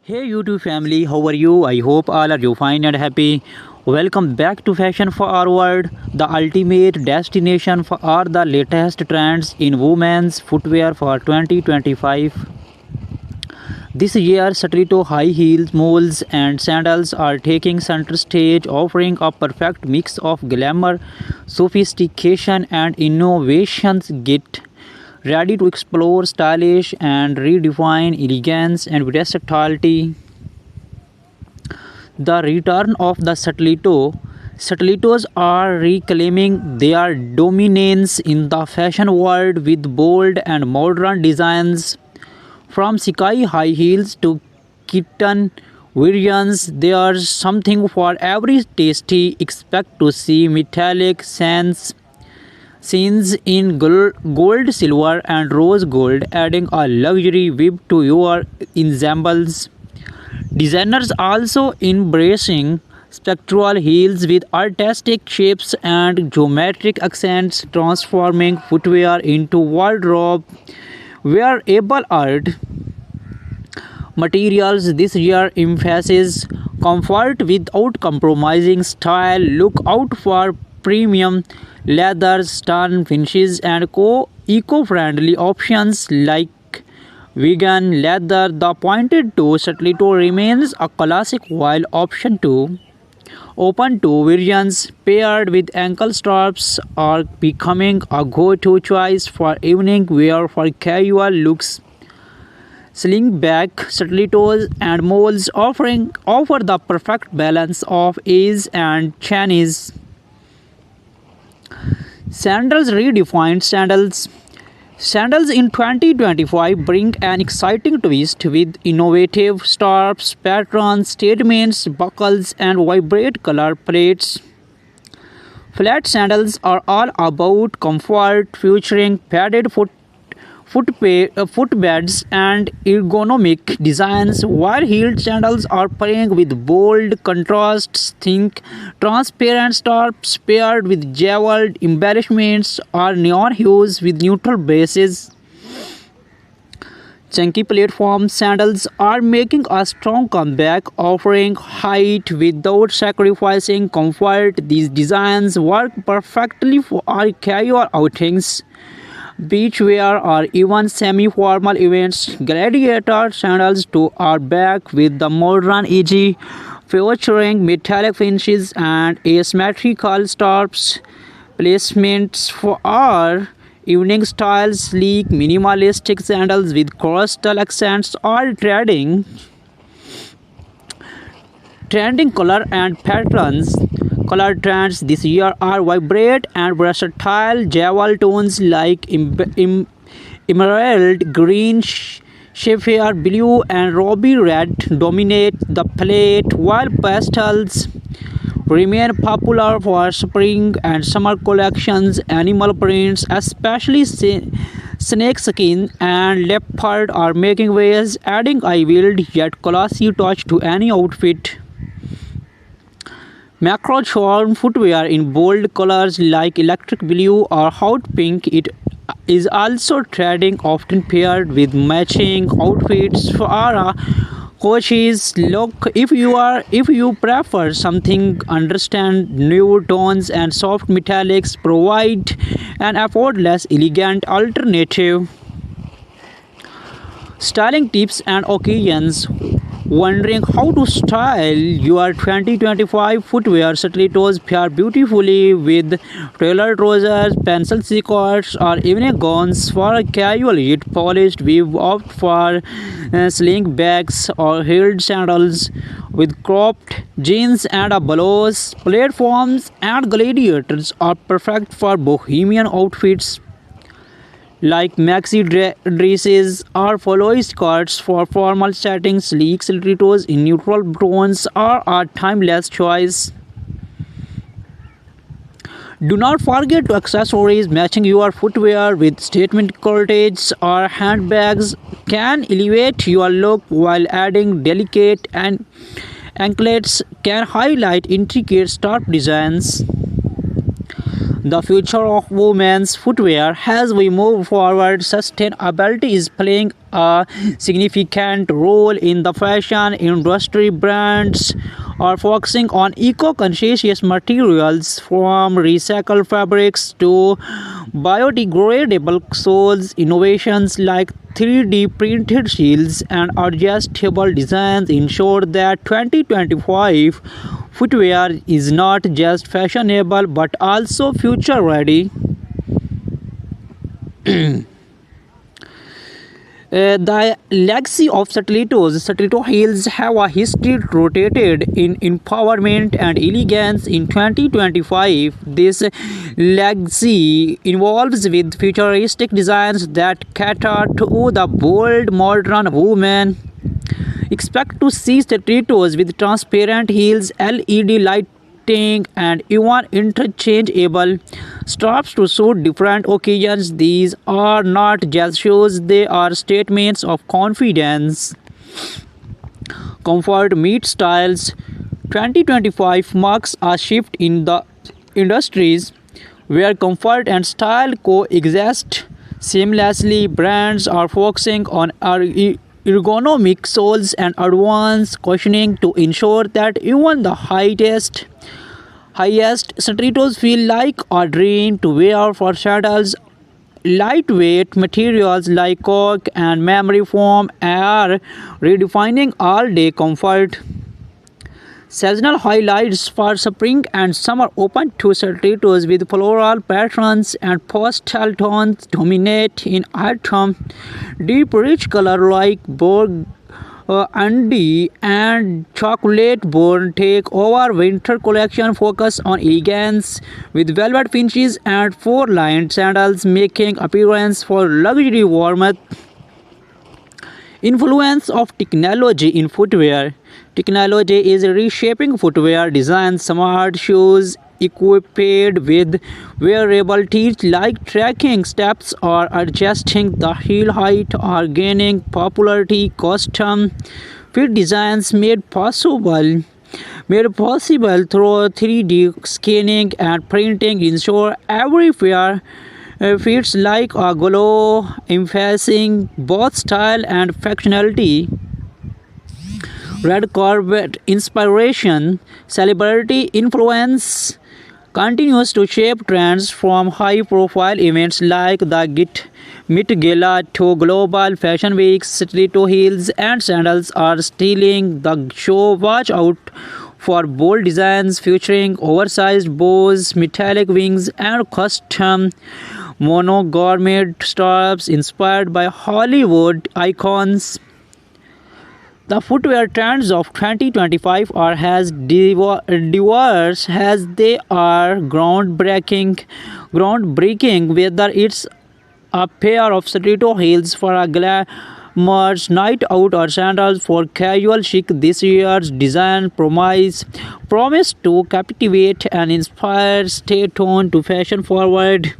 Hey YouTube family, how are you? I hope all are you fine and happy. Welcome back to Fashion Forward, the ultimate destination for all the latest trends in women's footwear for 2025. This year, stiletto high heels, moles, and sandals are taking center stage, offering a perfect mix of glamour, sophistication, and innovations. Get ready to explore stylish and redefine elegance and versatility. The return of the stiletto. Stilettos are reclaiming their dominance in the fashion world with bold and modern designs. From sky high heels to kitten variants, there's something for every tasty. Expect to see metallic sands scenes in gold, silver, and rose gold, adding a luxury whip to your ensembles. Designers also embracing spectral heels with artistic shapes and geometric accents, transforming footwear into wardrobe wearable art. Materials this year emphasizes comfort without compromising style. Look out for premium leathers, stun finishes, and eco-friendly options like vegan leather. The pointed toe stiletto remains a classic while option 2 open toe variants paired with ankle straps are becoming a go-to choice for evening wear for casual looks. Slingback stilettos and moles offer the perfect balance of ease and Chinese. Sandals redefined sandals. Sandals in 2025 bring an exciting twist with innovative straps, patterns, statements, buckles, and vibrant color palettes. Flat sandals are all about comfort, featuring padded footbeds and ergonomic designs, while heeled sandals are playing with bold contrasts. Think transparent straps paired with jeweled embellishments or neon hues with neutral bases. Chunky platform sandals are making a strong comeback, offering height without sacrificing comfort. These designs work perfectly for our casual outings, beachwear, or even semi-formal events. Gladiator sandals too are back with the modern edge, featuring metallic finishes and asymmetrical straps. Placements for our evening styles, sleek, minimalistic sandals with coastal accents are trending color and patterns. Color trends this year are vibrant and versatile. Jewel tones like emerald green, sapphire blue, and ruby red dominate the palette, while pastels remain popular for spring and summer collections. Animal prints, especially snakeskin and leopard, are making waves, adding a wild yet classy touch to any outfit. Macro charm footwear in bold colors like electric blue or hot pink. It is also trending, often paired with matching outfits for a coaches look. If you prefer something understand nude tones and soft metallics, provide an effortless, elegant alternative. Styling tips and occasions. Wondering how to style your 2025 footwear? Stilettos pair beautifully with tailored trousers, pencil skirts, or evening gowns. For a casual yet polished, we opt for sling bags or heeled sandals with cropped jeans and a blouse. Platforms and gladiators are perfect for bohemian outfits like maxi dresses or flowy skirts. For formal settings, sleek stilettos in neutral tones are a timeless choice. Do not forget to accessories. Matching your footwear with statement corsets or handbags can elevate your look, while adding delicate and anklets can highlight intricate scarf designs. the future of women's footwear. As we move forward, sustainability is playing a significant role in the fashion industry. Brands are focusing on eco-conscious materials from recycled fabrics to biodegradable soles. Innovations like 3D printed shields and adjustable designs ensure that 2025 footwear is not just fashionable but also future ready. The legacy of Stiletto heels have a history rooted in empowerment and elegance. In 2025, this legacy involves with futuristic designs that cater to the bold modern woman. Expect to see stilettos with transparent heels, LED lighting, and even interchangeable straps to suit different occasions. These are not just shoes, they are statements of confidence. Comfort meets styles. 2025 marks a shift in the industries where comfort and style coexist seamlessly. Brands are focusing on ergonomic soles and advanced cushioning to ensure that even the highest stilettos feel like a dream to wear. For sandals, lightweight materials like cork and memory foam are redefining all-day comfort. Seasonal highlights for spring and summer open to stilettos with floral patterns and pastel tones dominate in autumn. Deep rich color like burgundy and chocolate brown take over. Winter collection focus on elegance with velvet finishes and four-lined sandals making appearance for luxury warmth. Influence of technology in footwear. Technology is reshaping footwear design. Smart shoes equipped with wearable teeth like tracking steps or adjusting the heel height are gaining popularity. Custom fit designs made possible through 3D scanning and printing ensure every pair fits like a glove, emphasizing both style and functionality. Red carpet inspiration, celebrity influence continues to shape trends from high-profile events like the Met Gala to global fashion weeks. Stiletto heels and sandals are stealing the show. Watch out for bold designs featuring oversized bows, metallic wings, and custom monogram straps inspired by Hollywood icons. The footwear trends of 2025 are as diverse as they are groundbreaking. Whether it's a pair of stiletto heels for a glamorous night out or sandals for casual chic, this year's design promise to captivate and inspire. Stay tuned to Fashion Forward.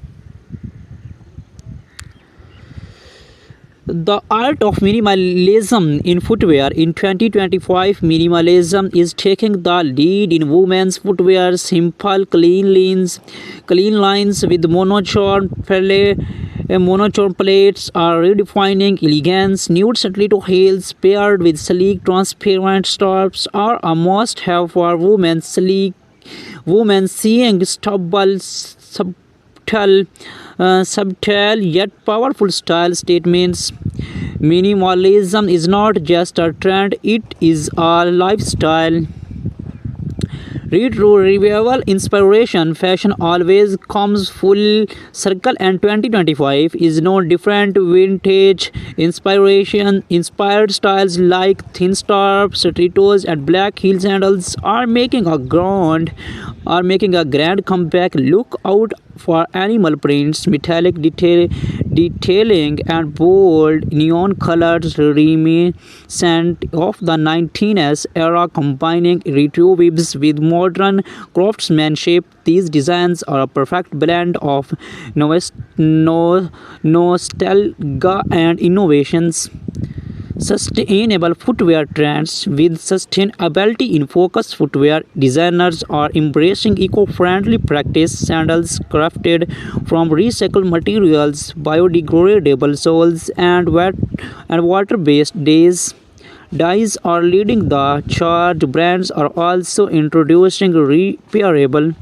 The art of minimalism in footwear. In 2025, minimalism is taking the lead in women's footwear. Simple, clean lines with monochrome plates are redefining elegance. Nude stiletto heels paired with sleek, transparent straps are a must-have for women. Women seeing subtle yet powerful style statements. Minimalism is not just a trend, it is a lifestyle. Retro revival inspiration. Fashion always comes full circle, and 2025 is no different. Vintage inspiration inspired styles like thin straps, stilettos, and black heel sandals are making a grand comeback. Look out for animal prints, metallic detailing, and bold neon colors reminiscent of the 19s era, combining retro vibes with modern craftsmanship. These designs are a perfect blend of nostalgia and innovations. sustainable footwear trends. With sustainability in focus, footwear designers are embracing eco-friendly practice. Sandals crafted from recycled materials, biodegradable soles, and water-based dyes are leading the charge. Brands are also introducing repairable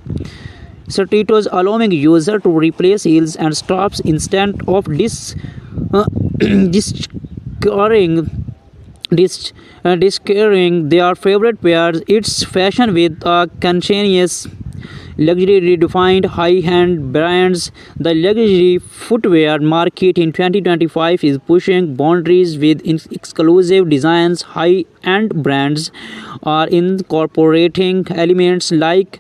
stilettos, allowing user to replace heels and straps instead of discarding discarding their favorite pairs. It's fashion with a conscientious luxury redefined high-end brands. The luxury footwear market in 2025 is pushing boundaries with exclusive designs. High-end brands are incorporating elements like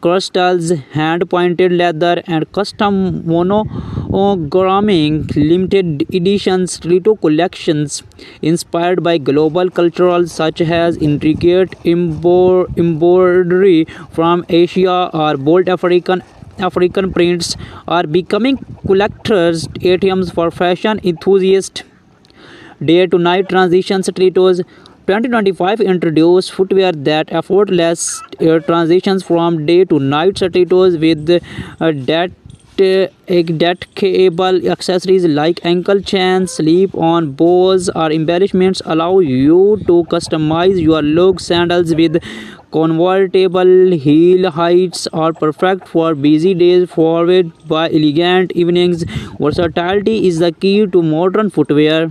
crystals, hand-pointed leather, and custom monogramming. Limited edition stiletto collections inspired by global cultural such as intricate embroidery from Asia or bold African prints are becoming collectors' items for fashion enthusiasts. Day to night transition stilettos. 2025 introduced footwear that effortless transitions from day to night stilettos with detachable accessories like ankle chains, slip-on bows, or embellishments allow you to customize your look. Sandals with convertible heel heights are perfect for busy days, followed by elegant evenings. Versatility is the key to modern footwear.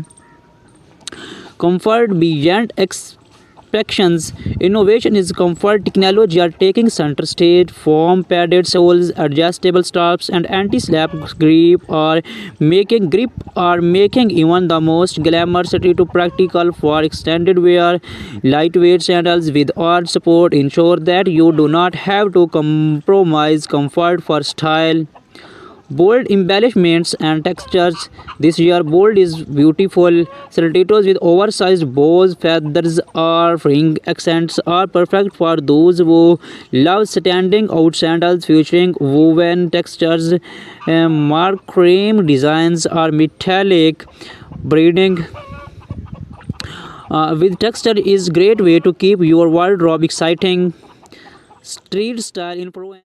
Comfort beyond expectations. Innovation is comfort. Technology are taking center stage. Foam padded soles, adjustable straps, and anti-slap grip are making even the most glamorous to practical for extended wear. Lightweight sandals with arch support ensure that you do not have to compromise comfort for style. Bold embellishments and textures. This year, bold is beautiful. Stilettos with oversized bows, feathers, or ring accents are perfect for those who love standing out. Sandals featuring woven textures, marquee designs, or metallic braiding with texture is great way to keep your wardrobe exciting. Street style influence.